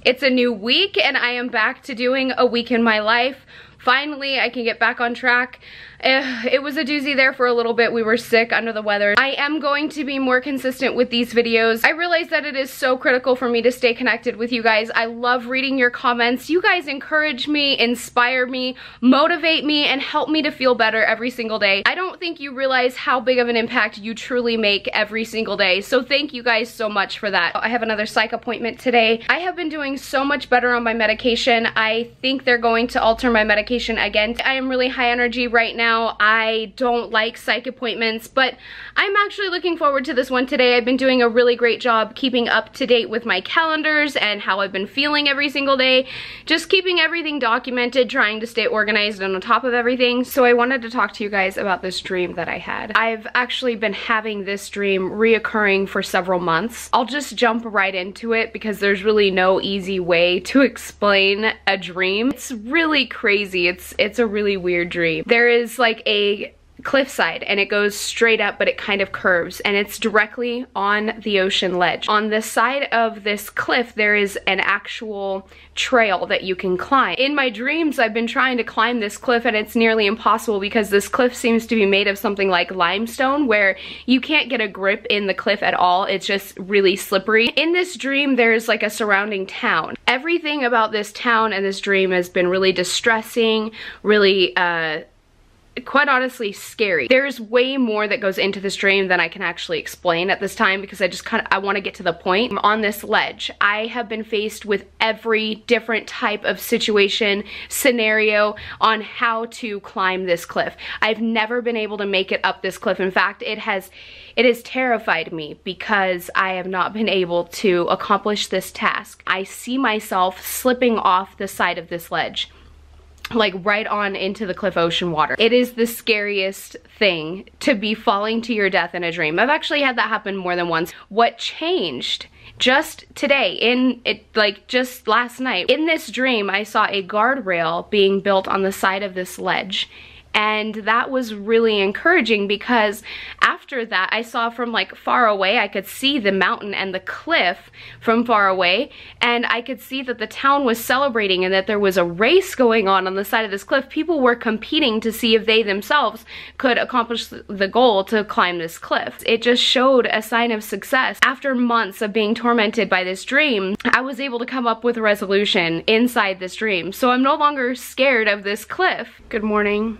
It's a new week and I am back to doing a week in my life. Finally, I can get back on track. It was a doozy there for a little bit. We were sick, under the weather. I am going to be more consistent with these videos. I realize that it is so critical for me to stay connected with you guys. I love reading your comments. You guys encourage me, inspire me, motivate me, and help me to feel better every single day. I don't think you realize how big of an impact you truly make every single day. So thank you guys so much for that. I have another psych appointment today. I have been doing so much better on my medication. I think they're going to alter my medication again. I am really high energy right now. I don't like psych appointments, but I'm actually looking forward to this one today. I've been doing a really great job keeping up to date with my calendars and how I've been feeling every single day. Just keeping everything documented, trying to stay organized and on top of everything. So I wanted to talk to you guys about this dream that I had. I've actually been having this dream reoccurring for several months. I'll just jump right into it because there's really no easy way to explain a dream. It's really crazy. It's a really weird dream. There is like a cliffside and it goes straight up, but it kind of curves and it's directly on the ocean ledge. On the side of this cliff there is an actual trail that you can climb. In my dreams I've been trying to climb this cliff and it's nearly impossible because this cliff seems to be made of something like limestone where you can't get a grip in the cliff at all. It's just really slippery. In this dream there's like a surrounding town. Everything about this town and this dream has been really distressing, really quite honestly scary. There's way more that goes into this dream than I can actually explain at this time because I want to get to the point. On this ledge, I have been faced with every different type of situation, scenario on how to climb this cliff. I've never been able to make it up this cliff. In fact, it has terrified me because I have not been able to accomplish this task. I see myself slipping off the side of this ledge, like right on into the cliff ocean water. It is the scariest thing to be falling to your death in a dream. I've actually had that happen more than once. What changed just today, just last night, in this dream I saw a guardrail being built on the side of this ledge. And that was really encouraging because after that I saw from like far away, I could see the mountain and the cliff from far away, and I could see that the town was celebrating and that there was a race going on the side of this cliff. People were competing to see if they themselves could accomplish the goal to climb this cliff. It just showed a sign of success. After months of being tormented by this dream, I was able to come up with a resolution inside this dream. So I'm no longer scared of this cliff. Good morning.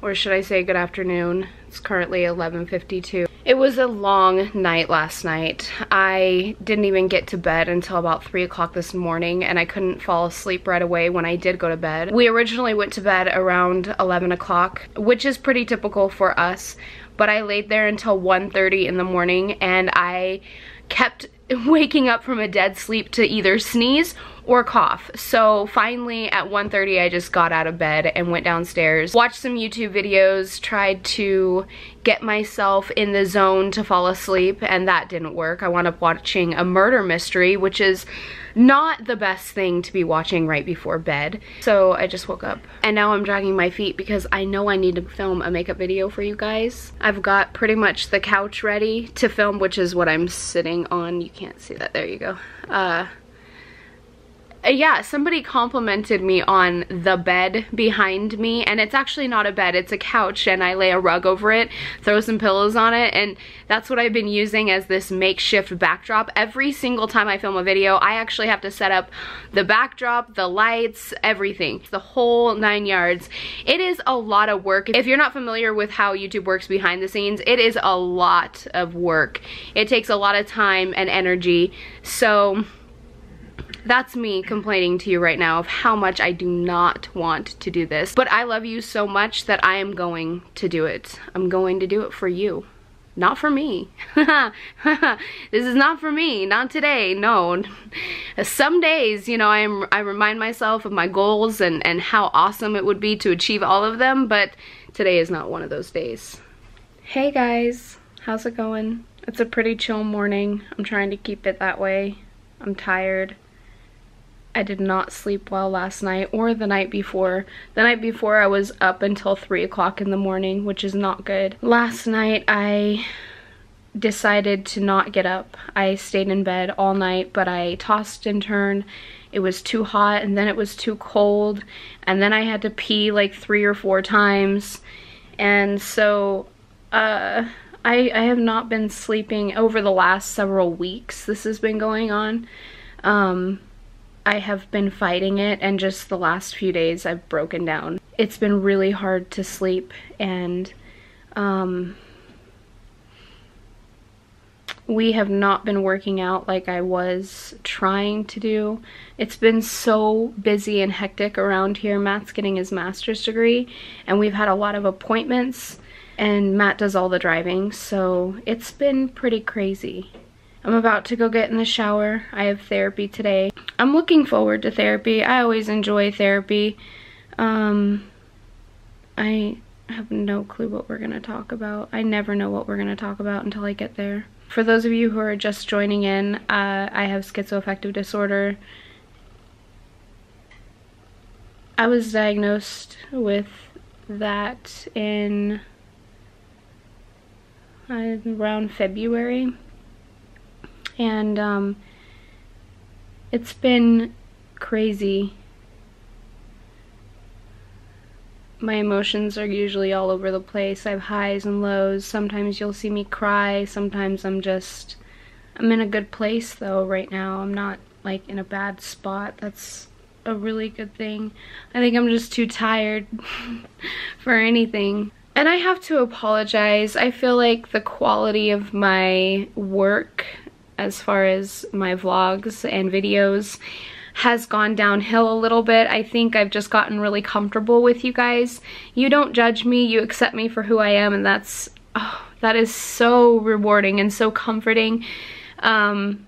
Or should I say good afternoon? It's currently 11:52. It was a long night last night. I didn't even get to bed until about 3 o'clock this morning, and I couldn't fall asleep right away when I did go to bed. We originally went to bed around 11 o'clock, which is pretty typical for us, but I laid there until 1:30 in the morning, and I kept waking up from a dead sleep to either sneeze or cough. So finally at 1:30 I just got out of bed and went downstairs, watched some YouTube videos, tried to get myself in the zone to fall asleep, and that didn't work. I wound up watching a murder mystery, which is not the best thing to be watching right before bed. So I just woke up and now I'm dragging my feet because I know I need to film a makeup video for you guys. I've got pretty much the couch ready to film, which is what I'm sitting on. You can't see that, there you go. Yeah, somebody complimented me on the bed behind me, and it's actually not a bed, it's a couch, and I lay a rug over it, throw some pillows on it, and that's what I've been using as this makeshift backdrop. Every single time I film a video, I actually have to set up the backdrop, the lights, everything, the whole 9 yards. It is a lot of work. If you're not familiar with how YouTube works behind the scenes, it is a lot of work. It takes a lot of time and energy, so that's me complaining to you right now of how much I do not want to do this. But I love you so much that I am going to do it. I'm going to do it for you. Not for me. This is not for me. Not today. No. Some days, you know, I remind myself of my goals and how awesome it would be to achieve all of them, but today is not one of those days. Hey guys. How's it going? It's a pretty chill morning. I'm trying to keep it that way. I'm tired. I did not sleep well last night or the night before. The night before I was up until 3 o'clock in the morning, which is not good. Last night I decided to not get up. I stayed in bed all night, but I tossed and turned. It was too hot, and then it was too cold, and then I had to pee like 3 or 4 times. And so I have not been sleeping over the last several weeks. This has been going on. I have been fighting it, and just the last few days I've broken down. It's been really hard to sleep, and we have not been working out like I was trying to do. It's been so busy and hectic around here. Matt's getting his master's degree, and we've had a lot of appointments, and Matt does all the driving, so it's been pretty crazy. I'm about to go get in the shower. I have therapy today. I'm looking forward to therapy. I always enjoy therapy. I have no clue what we're gonna talk about. I never know what we're gonna talk about until I get there. For those of you who are just joining in, I have schizoaffective disorder. I was diagnosed with that in around February, and it's been crazy. My emotions are usually all over the place. I have highs and lows. Sometimes you'll see me cry. Sometimes I'm in a good place though right now. I'm not like in a bad spot. That's a really good thing. I think I'm just too tired for anything. And I have to apologize. I feel like the quality of my work, as far as my vlogs and videos, has gone downhill a little bit. I think I've just gotten really comfortable with you guys. You don't judge me, you accept me for who I am, and that is so rewarding and so comforting. But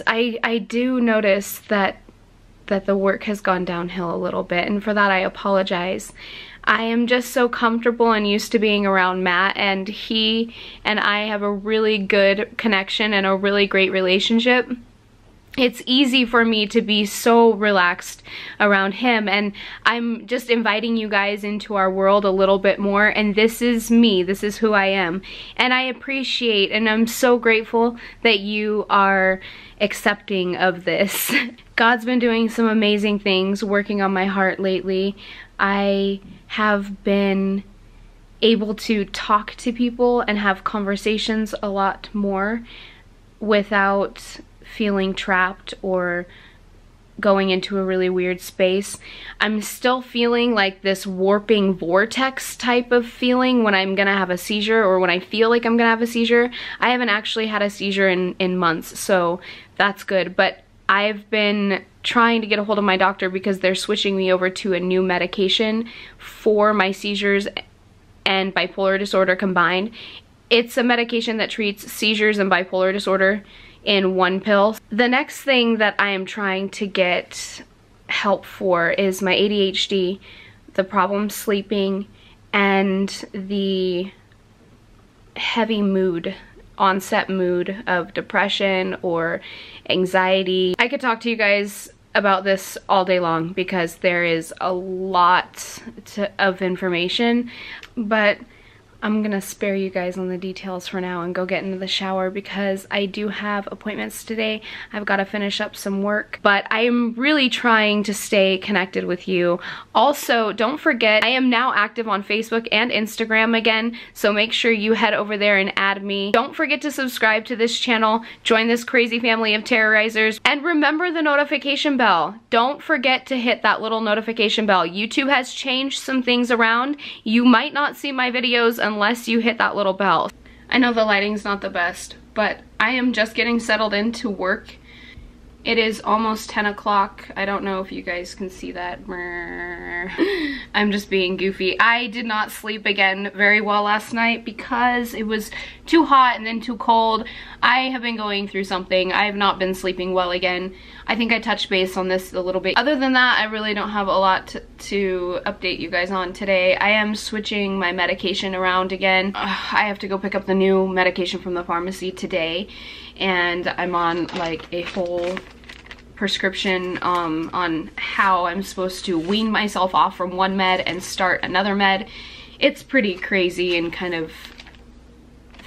I do notice that the work has gone downhill a little bit, and for that I apologize. I am just so comfortable and used to being around Matt, and he and I have a really good connection and a really great relationship. It's easy for me to be so relaxed around him, and I'm just inviting you guys into our world a little bit more, and this is me, this is who I am, and I appreciate and I'm so grateful that you are accepting of this. God's been doing some amazing things working on my heart lately. I have been able to talk to people and have conversations a lot more without feeling trapped or going into a really weird space. I'm still feeling like this warping vortex type of feeling when I'm gonna have a seizure, or when I feel like I'm gonna have a seizure. I haven't actually had a seizure in months, so that's good. But I've been trying to get a hold of my doctor because they're switching me over to a new medication for my seizures and bipolar disorder combined. It's a medication that treats seizures and bipolar disorder in one pill. The next thing that I am trying to get help for is my ADHD, the problem sleeping, and the heavy mood, onset mood of depression or anxiety. I could talk to you guys about this all day long because there is a lot of information, but I'm gonna spare you guys on the details for now and go get into the shower because I do have appointments today. I've got to finish up some work, but I'm really trying to stay connected with you. Also, don't forget, I am now active on Facebook and Instagram again, so make sure you head over there and add me. Don't forget to subscribe to this channel, join this crazy family of terrorizers, and remember the notification bell. Don't forget to hit that little notification bell. YouTube has changed some things around. You might not see my videos unless you hit that little bell. I know the lighting's not the best, but I am just getting settled into work. It is almost 10 o'clock. I don't know if you guys can see that. I'm just being goofy. I did not sleep again very well last night because it was too hot and then too cold. I have been going through something. I have not been sleeping well again. I think I touched base on this a little bit. Other than that, I really don't have a lot to update you guys on today. I am switching my medication around again. I have to go pick up the new medication from the pharmacy today, and I'm on like a whole prescription on how I'm supposed to wean myself off from one med and start another med. It's pretty crazy and kind of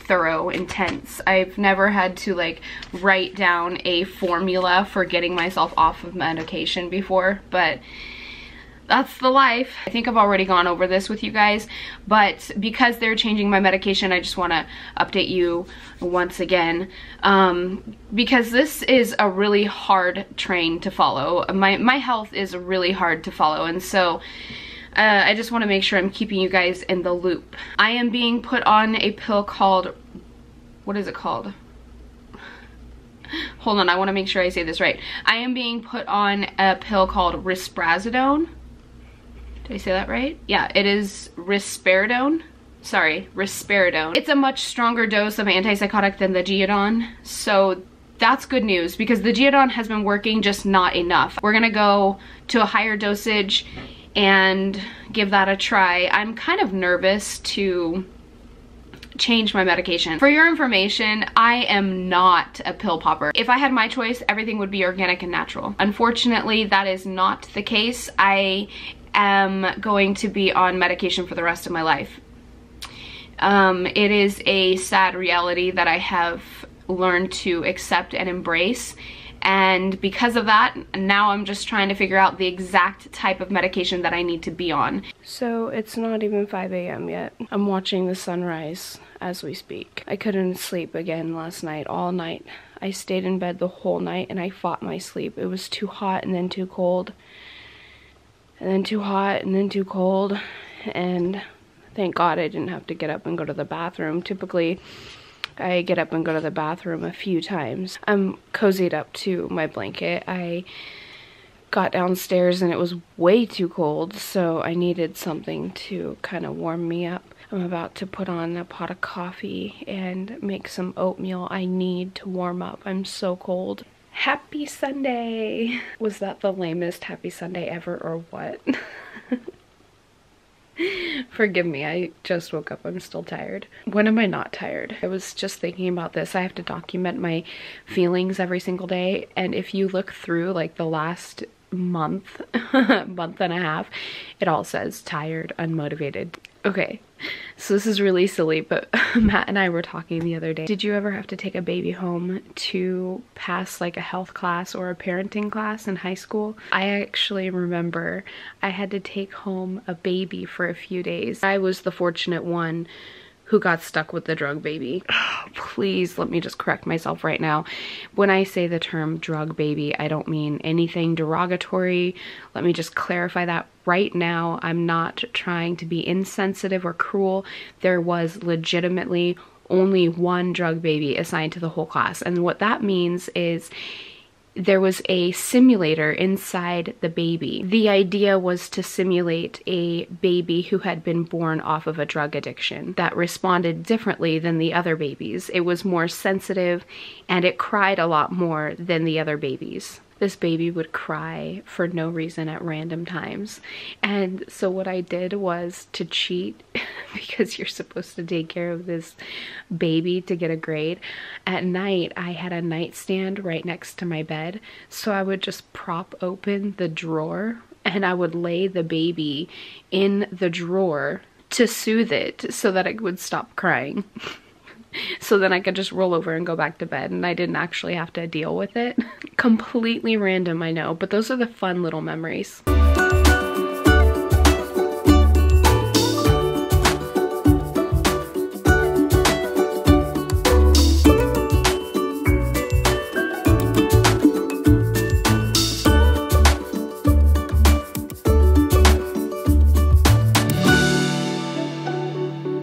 thorough, intense. I've never had to like write down a formula for getting myself off of medication before, but that's the life. I think I've already gone over this with you guys, but because they're changing my medication, I just want to update you once again, because this is a really hard train to follow. My health is really hard to follow, and so I just want to make sure I'm keeping you guys in the loop. I am being put on a pill called, what is it called? Hold on, I want to make sure I say this right. I am being put on a pill called risperidone. Did I say that right? Yeah, it is risperidone. Sorry, risperidone. It's a much stronger dose of antipsychotic than the Geodon, so that's good news because the Geodon has been working, just not enough. We're gonna go to a higher dosage and give that a try. I'm kind of nervous to change my medication. For your information, I am not a pill popper. If I had my choice, everything would be organic and natural. Unfortunately, that is not the case. I am going to be on medication for the rest of my life. It is a sad reality that I have learned to accept and embrace, and because of that, now I'm just trying to figure out the exact type of medication that I need to be on. So it's not even 5 a.m. yet. I'm watching the sunrise as we speak. I couldn't sleep again last night, all night. I stayed in bed the whole night and I fought my sleep. It was too hot and then too cold, and then too hot and then too cold, and thank God I didn't have to get up and go to the bathroom. Typically I get up and go to the bathroom a few times. I'm cozied up to my blanket. I got downstairs and it was way too cold, so I needed something to kind of warm me up. I'm about to put on a pot of coffee and make some oatmeal. I need to warm up. I'm so cold. Happy Sunday! Was that the lamest happy Sunday ever or what? Forgive me, I just woke up. I'm still tired. When am I not tired? I was just thinking about this. I have to document my feelings every single day, and if you look through like the last month, month and a half, it all says tired, unmotivated. Okay, so this is really silly, but Matt and I were talking the other day. Did you ever have to take a baby home to pass like a health class or a parenting class in high school? I actually remember I had to take home a baby for a few days. I was the fortunate one who got stuck with the drug baby. Please let me just correct myself right now. When I say the term drug baby, I don't mean anything derogatory. Let me just clarify that right now. I'm not trying to be insensitive or cruel. There was legitimately only one drug baby assigned to the whole class. And what that means is there was a simulator inside the baby. The idea was to simulate a baby who had been born off of a drug addiction that responded differently than the other babies. It was more sensitive and it cried a lot more than the other babies. This baby would cry for no reason at random times. And so what I did was to cheat, because you're supposed to take care of this baby to get a grade. At night, I had a nightstand right next to my bed, so I would just prop open the drawer and I would lay the baby in the drawer to soothe it so that it would stop crying. So then I could just roll over and go back to bed and I didn't actually have to deal with it. Completely random, I know, but those are the fun little memories.